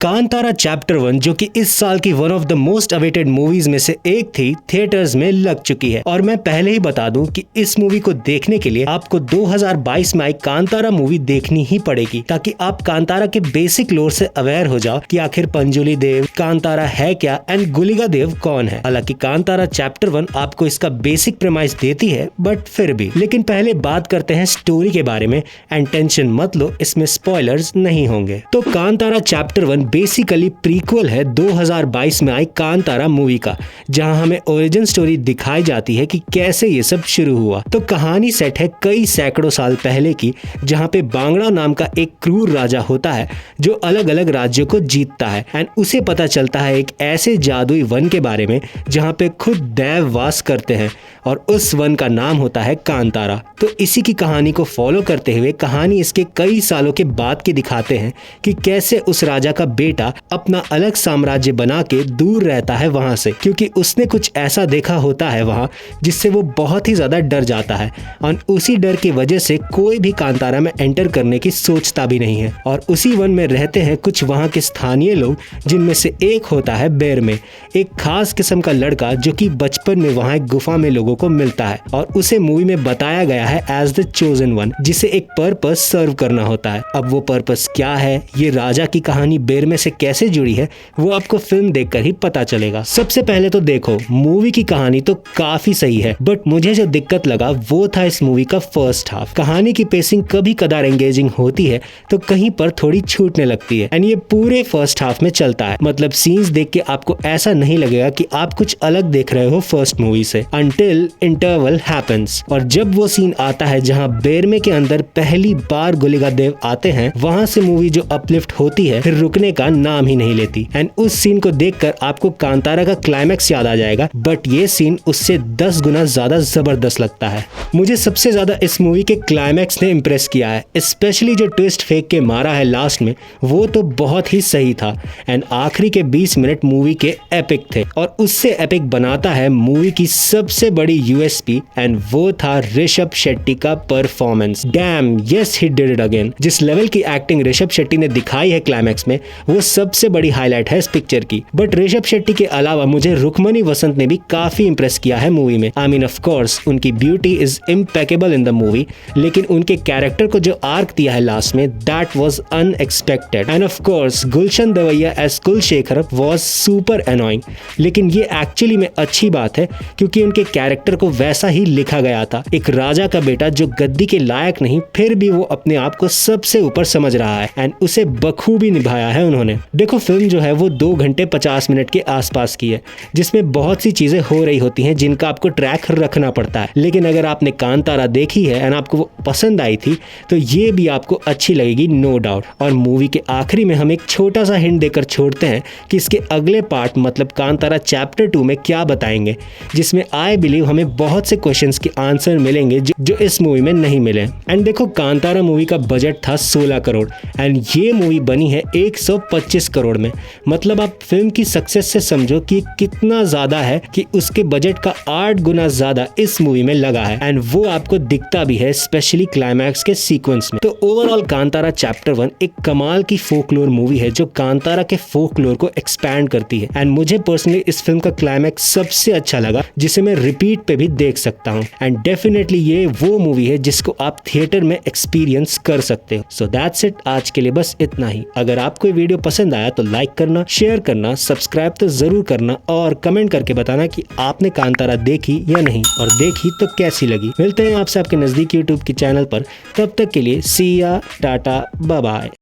Kantara chapter 1 जो कि इस साल की one of the most awaited movies में से एक थी, थिएटर्स में लग चुकी है। और मैं पहले ही बता दूं कि इस मूवी को देखने के लिए आपको 2022 में आई कांतारा मूवी देखनी ही पड़ेगी, ताकि आप कांतारा के बेसिक लोर से अवेयर हो जाओ कि आखिर पंजुली देव कांतारा है क्या एंड गुलिका देव कौन है। हालांकि कांतारा चैप्टर 1 आपको इसका बेसिक प्रेमाइस देती है, बट फिर भी। लेकिन पहले बात करते हैं स्टोरी के बारे में, एंड टेंशन मत लो, इसमें स्पॉयलर्स नहीं होंगे। तो कांतारा चैप्टर 1 बेसिकली प्रीक्वल है 2022 में आई कांतारा मूवी का, जहां हमें ओरिजिन स्टोरी दिखाई जाती है कि कैसे ये सब शुरू हुआ। तो कहानी सेट है कई सैकड़ों साल पहले की, जहां पे बांगड़ा नाम का एक क्रूर राजा होता है जो अलग अलग राज्यों को जीतता है, एंड उसे पता चलता है एक ऐसे जादुई वन के बारे में जहां पे खुद देव वास करते हैं, और उस वन का नाम होता है कांतारा। तो इसी की कहानी को फॉलो करते हुए कहानी इसके कई सालों के बाद के दिखाते हैं कि कैसे उस राजा का बेटा अपना अलग साम्राज्य बना के दूर रहता है वहां से, क्योंकि उसने कुछ ऐसा देखा होता है वहां जिससे वो बहुत ही ज्यादा डर जाता है, और उसी डर की वजह से कोई भी कांतारा में एंटर करने की सोचता भी नहीं है। और उसी वन में रहते हैं कुछ वहां के स्थानीय लोग, जिनमें से एक होता है बेर में, एक खास किस्म का लड़का जो कि बचपन में वहां एक गुफा में लोगों को मिलता है, और उसे मूवी में बताया गया है एज द चोजन वन, जिसे एक पर्पस सर्व करना होता है। अब वो पर्पस क्या है, ये राजा की कहानी बेर में से कैसे जुड़ी है, वो आपको फिल्म देखकर ही पता चलेगा। सबसे पहले तो देखो, मूवी की कहानी तो काफी सही है, बट मुझे जो दिक्कत लगा वो था इस मूवी का फर्स्ट हाफ। कहानी की पेसिंग कभी कदार एंगेजिंग होती है तो कहीं पर थोड़ी छूटने लगती है, एंड ये पूरे फर्स्ट हाफ में चलता है। मतलब सीन्स देख के आपको ऐसा नहीं लगेगा कि आप कुछ अलग देख रहे हो फर्स्ट मूवी से, until इंटरवल हैपेंस। और जब वो सीन आता है जहां बेरमे के अंदर पहली बार गुलिका देव आते हैं, वहां से मूवी जो अपलिफ्ट होती है फिर रुकने का नाम ही नहीं लेती, एंड उस सीन को देखकर आपको कांतारा का क्लाइमैक्स याद आ जाएगा, बट ये सीन उससे 10 गुना ज्यादा जबरदस्त लगता है। मुझे सबसे ज्यादा इस मूवी के क्लाइमैक्स ने इम्प्रेस किया है, स्पेशली जो ट्विस्ट फेंक के मारा है लास्ट में, वो तो बहुत ही सही था। एंड आखिरी के 20 मिनट मूवी के एपिक थे, और उससे एपिक बनाता है मूवी की सबसे बड़ी यूएसपी, एंड वो था ऋषभ शेट्टी का performance. Dam, yes he did it again. जिस लेवल की एक्टिंग ऋषभ शेट्टी ने दिखाई है क्लाइमैक्स में, वो सबसे बड़ी हाईलाइट है इस पिक्चर की। बट ऋषभ शेट्टी के अलावा मुझे रुक्मणी वसंत ने भी काफी इंप्रेस किया है मूवी में। आई मीन ऑफ कोर्स उनकी beauty is impeccable in the movie, लेकिन उनके कैरेक्टर को जो आर्क दिया है लास्ट में, that was unexpected. And of course Gulshan Devaiah as Kulshekhar was super annoying, लेकिन ये एक्चुअली में अच्छी बात है, क्योंकि उनके कैरेक्टर को वैसा ही लिखा गया था। एक राजा का बेटा जो गद्दी के लायक नहीं, फिर भी वो अपने आप को सबसे ऊपर समझ रहा है, एंड उसे बखूबी निभाया है उन्होंने। देखो, फिल्म जो है वो 2 घंटे 50 मिनट के आसपास की है, जिसमें बहुत सी चीजें हो रही होती हैं जिनका आपको ट्रैक रखना पड़ता है। लेकिन अगर आपने कांतारा देखी है एंड आपको वो पसंद आई थी, तो ये भी आपको अच्छी लगेगी, नो डाउट। और मूवी के आखिरी में हम एक छोटा सा हिंट देकर छोड़ते हैं कि इसके अगले पार्ट मतलब कांतारा चैप्टर 2 में क्या बताएंगे, जिसमें आई बिलीव हमें बहुत से क्वेश्चंस के आंसर मिलेंगे जो इस मूवी में नहीं मिले। एंड देखो, कांतारा मूवी का बजट था 16 करोड़, एंड ये मूवी बनी है 125 करोड़ में। मतलब आप फिल्म की सक्सेस से समझो कि कितना ज्यादा है कि उसके बजट का 8 गुना ज्यादा इस मूवी में लगा है, एंड वो आपको दिखता भी है, स्पेशली क्लाइमैक्स के सीक्वेंस में। तो ओवरऑल कांतारा चैप्टर 1 एक कमाल की फोकलोर मूवी है जो कांतारा के फोकलोर को एक्सपैंड करती है, एंड मुझे पर्सनली इस फिल्म का क्लाइमैक्स सबसे अच्छा लगा, जिसे मैं रिपीट पे भी देख सकता हूँ। एंड डेफिनेटली ये वो मूवी है जिसको आप थिएटर में एक्सपीरियंस कर सकते हो। सो दैट्स इट, आज के लिए बस इतना ही। अगर आपको ये वीडियो पसंद आया तो लाइक करना, शेयर करना, सब्सक्राइब तो जरूर करना, और कमेंट करके बताना कि आपने कांतारा देखी या नहीं, और देखी तो कैसी लगी। मिलते हैं आपसे आपके नजदीकी यूट्यूब के चैनल पर, तब तक के लिए सी या, टाटा, बाय बाय।